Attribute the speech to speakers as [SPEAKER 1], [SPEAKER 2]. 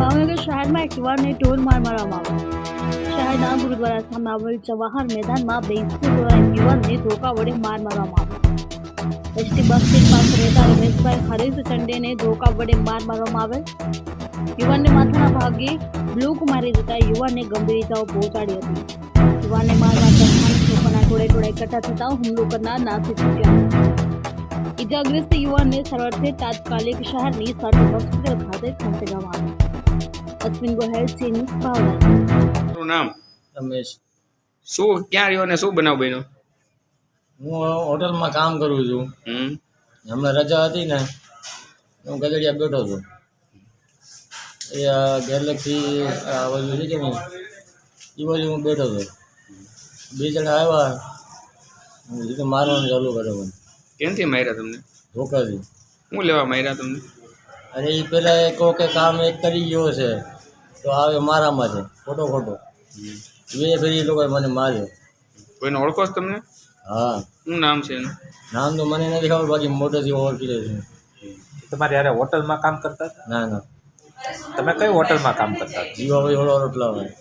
[SPEAKER 1] ભાવનગર શહેરમાં એક યુવાનને ઢોર માર મારવામાં આવ્યો। શહેરના ગુરુદ્વારા સામે આવેલ જવાહર મેદાનમાં 2 સ્કૂલ દ્વારા એક યુવાનને ધોકા વડે માર મારવામાં આવ્યો। એસટી બસ સ્ટેન્ડ પાસે રહેતા રમેશભાઈ હરીશ ચંડેને ધોકા વડે માર મારવામાં આવેલ। યુવાનને માથાના ભાગે બ્લુક મારી દેતા યુવાનને ગંભીર ઇજાઓ પહોંચાડી હતી। યુવાનને માર મારતા સ્થાનિક લોકોના ટોળે એકઠા થતા હુમલો કરનાર નાસી છૂટ્યા। इजाग्रस्त युवान ने सारवारથી તાત્કાલિક શહેરની સર્ટી હોસ્પિટલ ખાતે ખસેડવામાં આવ્યો। અશ્વિન ગોહેલ ચીની ભાવનગર।
[SPEAKER 2] તમારું નામ?
[SPEAKER 3] રમેશ।
[SPEAKER 2] શું ક્યાં રહ્યો ને શું બનાવ બન્યો?
[SPEAKER 3] હું હોટલમાં કામ કરું છું। હમણાં રજા હતી ને હું ગધડિયા બેઠો હતો। એ ગેલેક્સી આ બાજુ છે કે નહીં એ બાજુ હું બેઠો હતો। 2 જણા આવ્યા મારવાનું ચાલુ કર્યો મને।
[SPEAKER 2] ક્યાંથી માર્યા તમને?
[SPEAKER 3] ધોકાથી।
[SPEAKER 2] શું લેવા માર્યા તમને?
[SPEAKER 3] અરે એ પેલા કહો કે કામ એક કરી ગયો છે તો આવે મારામાં છે ખોટો ખોટો 2 ફેરી એ લોકોએ મને માર્યો।
[SPEAKER 2] કોઈને ઓળખો છો તમને?
[SPEAKER 3] હા।
[SPEAKER 2] શું નામ છે એનું?
[SPEAKER 3] નામ તો મને નથી ખબર, બાકી મોટેથી ઓળખી લે છે।
[SPEAKER 4] તમારે યારે હોટલમાં કામ કરતા હતા?
[SPEAKER 3] ના ના,
[SPEAKER 4] તમે કઈ હોટલમાં કામ કરતા હતા?
[SPEAKER 3] જીવાભાઈ ઓળો રોટલા હોય।